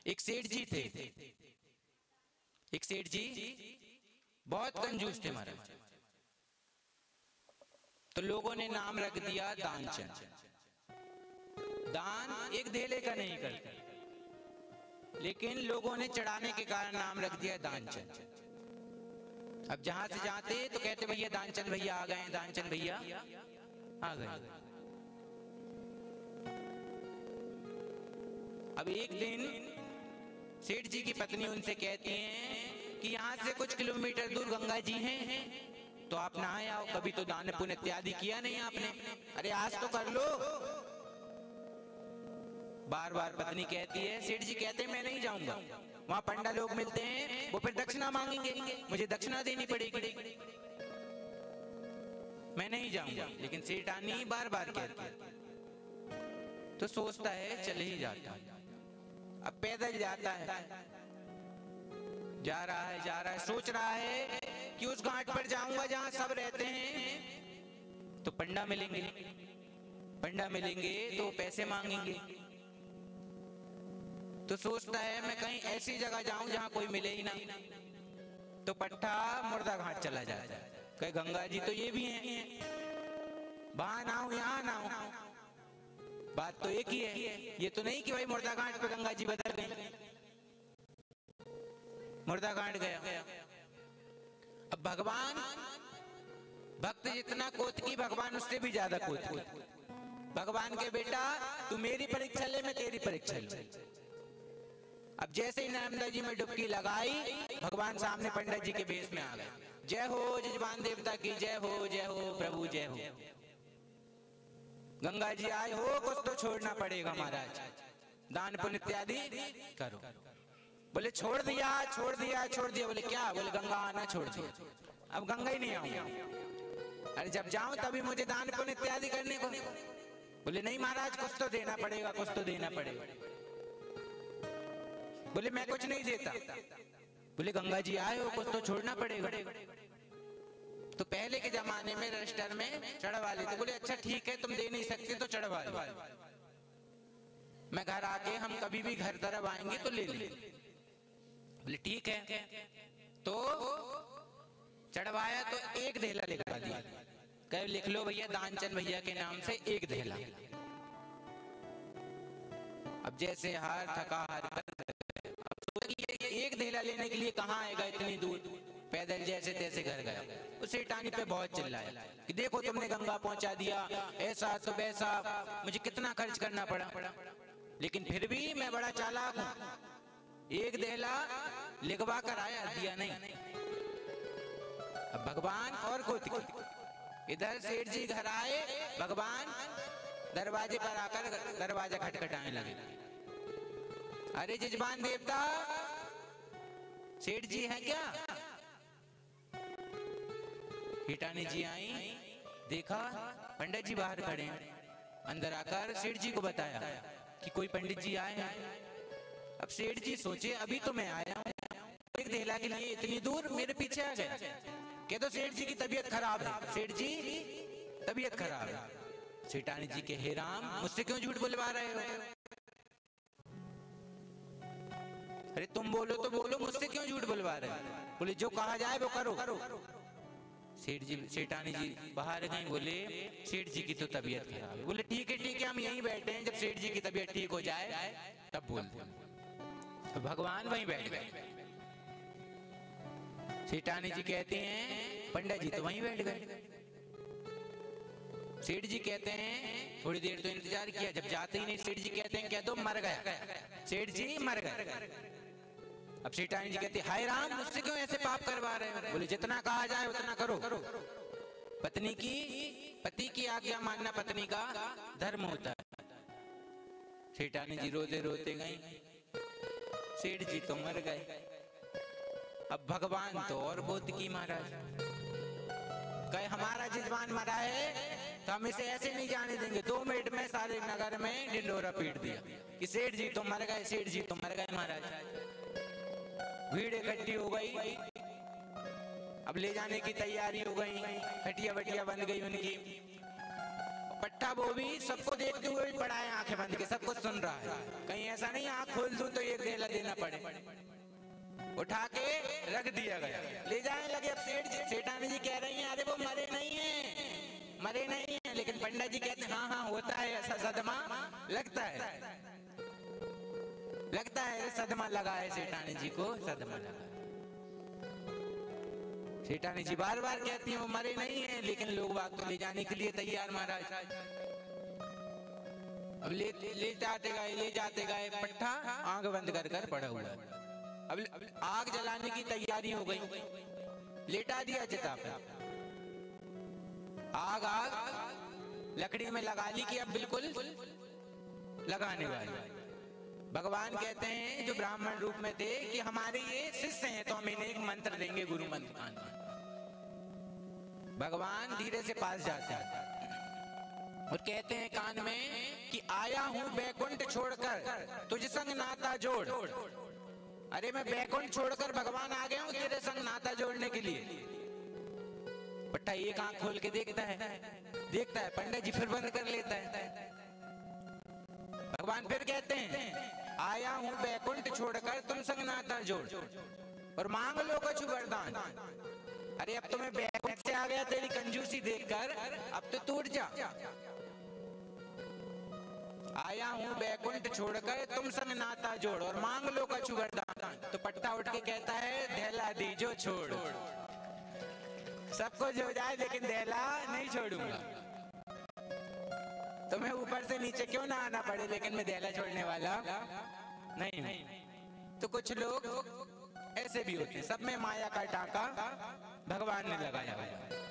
एक सेठ जी थे, एक सेठ जी बहुत कंजूस थे महाराज। तो लोगों ने नाम रख दिया दानचंद। दान एक धेले का नहीं करता, लेकिन लोगों ने चढ़ाने के कारण नाम रख दिया दानचंद। अब जहां से जाते तो कहते भैया दानचंद भैया आ गए, दानचंद भैया आ गए। अब एक दिन सेठ जी की पत्नी उनसे कहती हैं कि यहाँ से कुछ किलोमीटर दूर गंगा जी हैं, तो आप नहाए आओ। कभी तो दान पुण्य इत्यादि किया नहीं आपने, अरे आज तो कर लो। बार बार पत्नी कहती है, सेठ जी कहते हैं मैं नहीं जाऊंगा, वहां पंडा लोग मिलते हैं, वो फिर दक्षिणा मांगेंगे, मुझे दक्षिणा देनी पड़ेगी, मैं नहीं जाऊंगा। लेकिन सेठानी बार बार कहती है, तो सोचता है चले ही जाता है। अब पैदल जाता है, जा रहा है, सोच रहा है कि उस घाट पर जाऊंगा जहां सब रहते हैं, तो पंडा मिलेंगे, पंडा मिलेंगे तो पैसे मांगेंगे। तो सोचता है मैं कहीं ऐसी जगह जाऊं जहां कोई मिले ही ना। तो पट्टा मुर्दा घाट चला जाता है, कहे गंगा जी तो ये भी हैं, वहां ना हो यहां ना हो, बात तो एक ही है। ये तो नहीं कि भाई मुर्दा घाट पे गंगा जी बदल गए। मुर्दा घाट गया। अब भगवान भक्त जितना कोतकी, भगवान उससे भी ज्यादा कोतकी। भगवान के बेटा तू मेरी परीक्षा ले, मैं तेरी परीक्षा ले। अब जैसे ही नर्मदा जी में डुबकी लगाई, भगवान सामने पंडित जी के भेष में आ गए। जय हो जजमान देवता की जय हो, जय हो प्रभु जय हो। गंगा जी आए हो, कुछ तो छोड़ना पड़ेगा महाराज, दान पुण्य इत्यादि करो। बोले छोड़ दिया छोड़ दिया छोड़ दिया। बोले क्या? बोले गंगा आना छोड़ दिया, अब गंगा ही नहीं आऊंगा। अरे जब जाऊं तभी मुझे दान पुण्य इत्यादि करने को। बोले नहीं महाराज कुछ तो देना पड़ेगा, कुछ तो देना पड़ेगा। बोले मैं कुछ नहीं देता। बोले गंगा जी आए हो, कुछ तो छोड़ना पड़ेगा। तो पहले के जमाने में रजिस्टर में चढ़वा लेते। बोले अच्छा ठीक है, तुम दे नहीं सकते तो चढ़वा लो, मैं घर आके हम कभी भी घर तरफ आएंगे तो ले लेंगे। बोले ठीक है। तो चढ़वाया तो एक धेला लिखवा दिया, कहे लिख लो भैया दानचंद भैया के नाम से एक धेला। अब जैसे हार थका हार एक धेला लेने के लिए कहाँ आएगा इतनी दूर, पैदल जैसे तैसे घर गया। उस सेठानी पे बहुत चिल्लाया कि देखो तुमने गंगा पहुंचा दिया, ऐसा तो वैसा, मुझे कितना खर्च करना पड़ा, लेकिन फिर भी मैं बड़ा चालाक हूं, एक धेला लिखवा कर आया, दिया नहीं। अब भगवान और कोतकी इधर सेठ जी घर आए, भगवान दरवाजे पर आकर दरवाजा खटखटाने लगे। अरे जजमान देवता सेठ जी हैं क्या? हिटानी जी आई, देखा पंडित जी बाहर खड़े हैं। अंदर आकर सेठ जी को बताया कि कोई पंडित जी आए हैं। अब सेठ जी सोचे अभी तो मैं आया हूं, एक धेला के लिए इतनी दूर मेरे पीछे आ गए। कह दो सेठ जी की तबीयत खराब है, सेठ जी तबीयत खराब है। सेठानी जी के हे राम, मुझसे क्यों झूठ बुलवा रहे हो? अरे तुम बोलो तो बोलो, मुझसे क्यों झूठ बुलवा रहे हो? बोले जो कहा जाए वो करो। सेठ जी सेठानी जी बाहर गए, बोले सेठ जी की तो तबीयत खराब है। बोले ठीक है हम यहीं बैठे हैं, जब सेठ जी की तबीयत ठीक हो जाए तब बोलते हैं। तो भगवान वहीं बैठ गए। सेठानी जी कहते हैं पंडित जी तो वहीं बैठ गए। सेठ जी कहते हैं थोड़ी देर तो इंतजार किया, जब जाते ही नहीं सेठ जी कहते हैं कह दो मर गया, सेठ जी मर गए। अब सेठानी जी कहती हाय राम, मुझसे क्यों ऐसे पाप करवा रहे हो? बोले जितना कहा जाए उतना करो, पति की आज्ञा मानना पत्नी का धर्म होता है। सेठानी जी रोते रोते गई, सेठ जी तो मर गए। अब भगवान तो और कोतकी महाराज, कहे हमारा जजमान मरा है तो हम इसे ऐसे नहीं जाने देंगे। 2 मिनट में सारे नगर में ढिंडोरा पीट दिया कि सेठ जी तो मर गए, सेठ जी तो मर गए महाराज। भीड़ इकट्ठी हो गई, अब ले जाने की तैयारी हो गई, खटिया वटिया बन गई उनकी। पट्टा वो भी सबको देखते हुए भी पड़ा है, आंखें बंद के सब कुछ सुन रहा है। कहीं ऐसा नहीं आंख खोल दूं तो एक धेला दे देना पड़े, उठा के रख दिया गया। ले जाने लगे। अब सेठानी जी कह रही हैं अरे वो मरे नहीं है, लेकिन पंडित जी कहते हैं हाँ हाँ होता है ऐसा सदमा, लगता है सदमा लगा है सेठानी जी को, सदमा लगा। सेठानी जी बार बार कहती हैं वो मरे नहीं है, लेकिन लोग बाग तो ले जाने के लिए तैयार महाराज। अब ले जाते गए पट्टा आंख बंद कर पड़ा हुआ। अब आग जलाने की तैयारी हो गई, लेटा दिया चिता पे। आग लकड़ी में लगा ली कि अब बिल्कुल लगाने वाली। भगवान कहते हैं जो ब्राह्मण रूप में थे कि हमारे ये शिष्य हैं तो हम इन्हें एक मंत्र देंगे, गुरु मंत्र। भगवान धीरे से पास जाते हैं और कहते हैं कान में कि आया हूं बैकुंठ छोड़कर तुझ संग नाता जोड़। अरे मैं बैकुंठ छोड़कर भगवान आ गया हूं तेरे संग नाता जोड़ने के लिए। पट्टा एक आंख खोल के देखता है, पंडित जी फिर बंद कर लेता है। भगवान फिर कहते हैं आया हूं बैकुंठ छोड़कर तुम संग नाता जोड़ और मांग लो कछु वरदान। अरे अब तो मैं बैकुंठ से आ गया तेरी कंजूसी देखकर, अब तो टूट जा। आया हूं बैकुंठ छोड़कर तुम संग नाता जोड़ और मांग लो कछु वरदान। तो पट्टा उठ के कहता है दहला दीजो छोड़। सब कुछ हो जाए लेकिन दहला नहीं छोड़ूंगा। तुम्हें ऊपर से नीचे क्यों ना आना पड़े, लेकिन मैं दहला छोड़ने वाला नहीं। तो कुछ लोग ऐसे भी होते हैं, सब में माया का टाका भगवान ने लगाया हुआ है।